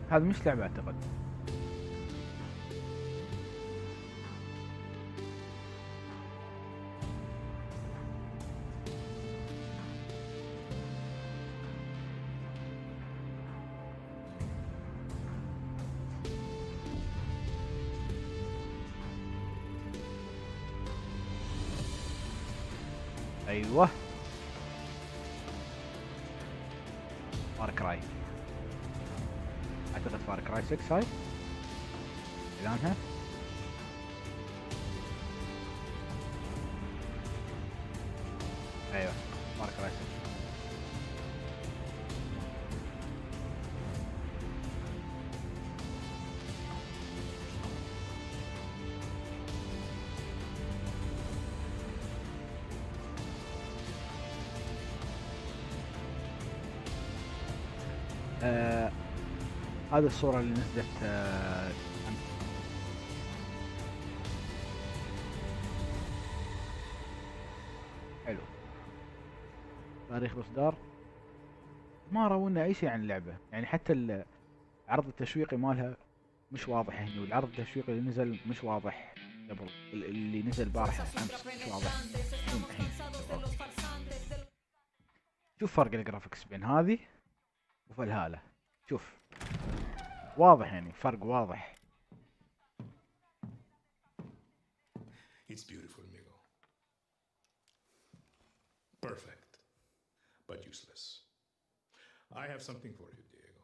هذا مش لعبه اعتقد. ايوه فار كراي، اعتقد فار كراي 6 هاي اعلانها. ايوه فار كراي 6. هذه الصورة اللي نزلت حلو. تاريخ الإصدار ما رونا أي شيء عن اللعبة، يعني حتى العرض التشويقي مالها مش واضح هنا، والعرض التشويقي اللي نزل مش واضح قبل، اللي نزل البارحة أمس مش واضح. شوف فرق الجرافيكس بين هذه وفالهالا، شوف واضح يعني فرق واضح. It's beautiful, amigo. Perfect, but useless. I have something for you, Diego.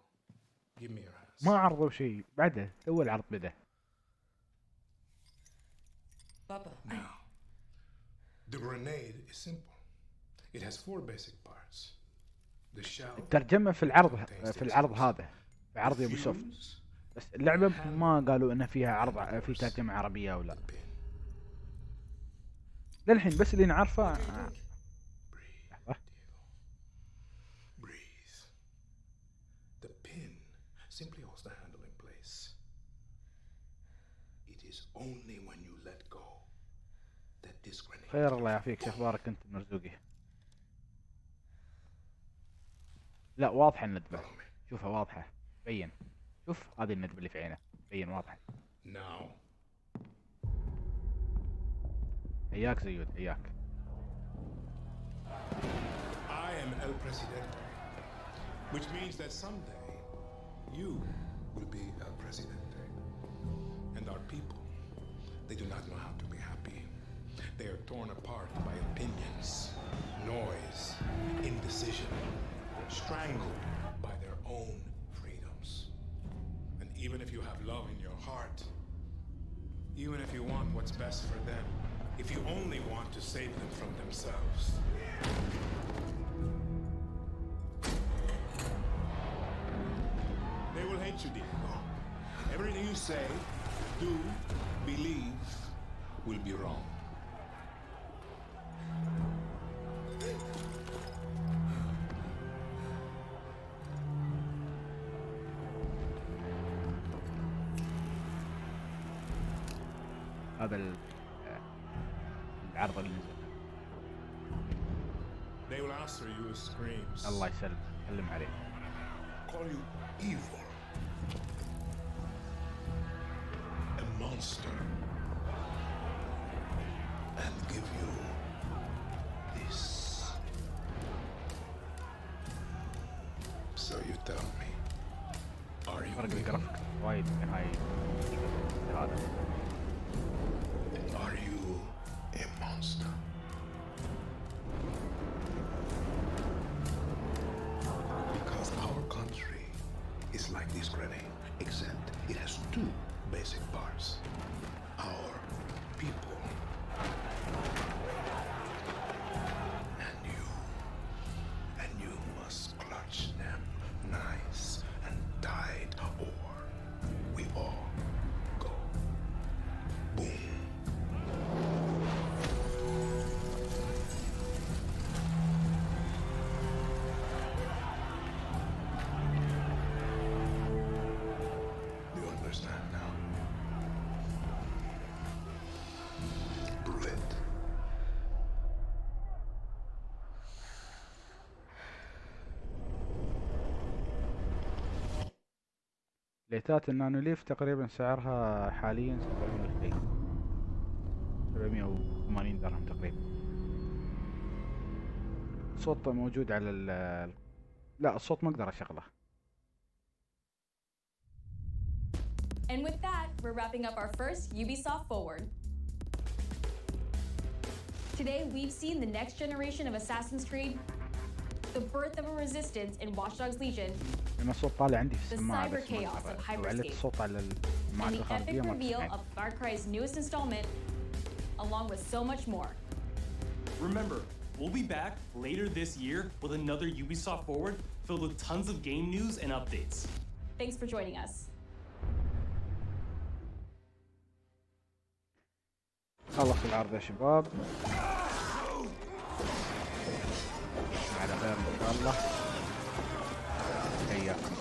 Give me your hands. ما عرضوا شيء بعده، تو العرض بدا. Now, the grenade is simple. It has 4 basic parts. The shell. الترجمة في العرض هذا في عرض يوبيسوفت، بس اللعبة ما قالوا ان فيها عرض في ترجمة عربية او لا للحين، بس اللي نعرفه Breathe. The pin simply holds the handle in place. It is only when you let go that this grenade. خير الله يعافيك، شو اخبارك انت مرزوقي؟ لا واضحة الندبة، شوفها واضحة بين، شوف هذه الندبة اللي في عينه بين واضحة. Now. حياك زيود حياك. I am El Presidente, which means that someday you will be El Presidente. And our people, they do not know how to be happy. They are torn apart by opinions, noise, indecision, strangled by their own freedoms. And even if you have love in your heart, even if you want what's best for them, if you only want to save them from themselves, they will hate you, Diego. Everything you say, do, believe, will be wrong. هذا العرض اللي نزل. They will answer you with screams. الله يسلم، سلم عليه. Call you evil. A monster. And give you this. So you tell me, are you فرق الجرافيك وايد من هاي هذا. Are you a monster? Because our country is like this grenade, except it has two basic parts. Our people and you must clutch them nice and tight, or we all go boom. Do you understand now? Bullet. ليتات النانوليف تقريبا سعرها حاليا 700 شيء، 780 درهم تقريبا. الصوت موجود على لا الصوت ما اقدر اشغله. And with that, we're wrapping up our first Ubisoft Forward. Today, we've seen the next generation of Assassin's Creed, the birth of a resistance in Watch Dogs Legion, لما الصوت طالع عندي في the السماعة cyber بس ما chaos of أقدر. لو علت Hyperscape, الصوت على السماعات and the الخارجية epic ما reveal تسمعين. of Far Cry's newest installment, along with so much more. Remember, we'll be back later this year with another Ubisoft Forward filled with tons of game news and updates. Thanks for joining us. خلص العرض يا شباب، على خير ان شاء الله. حياكم.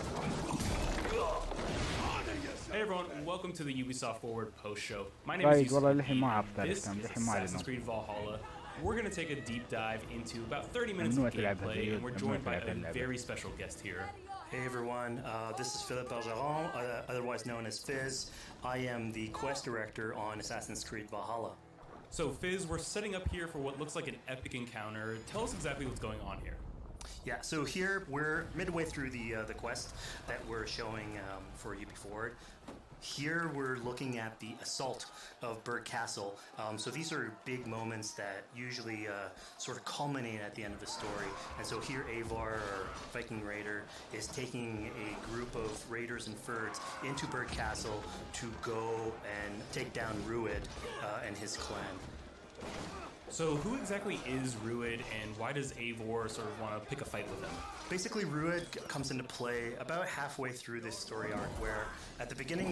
Hey everyone, and welcome to the Ubisoft Forward post show. My name طيب is والله Yusuf. للحين ما عرفت This الكلام، is للحين ما Assassin's أعلنوا. Creed Valhalla. We're going to take a deep dive into about 30 minutes ممنوع of تلعبها gameplay, زيود، and we're ممنوع joined by تلعبها a اللعبة. very special guest here. Hey everyone, this is Philippe Bergeron, otherwise known as Fizz. I am the quest director on Assassin's Creed Valhalla. So Fizz, we're setting up here for what looks like an epic encounter. Tell us exactly what's going on here. Yeah, so here we're midway through the quest that we're showing for UB Forward. Here we're looking at the assault of Berg Castle. So these are big moments that usually sort of culminate at the end of the story. And so here Avar, our Viking raider, is taking a group of raiders and Fyrds into Berg Castle to go and take down Rued and his clan. So who exactly is Rued, and why does Eivor sort of want to pick a fight with him? Basically, Rued comes into play about halfway through this story arc, where at the beginning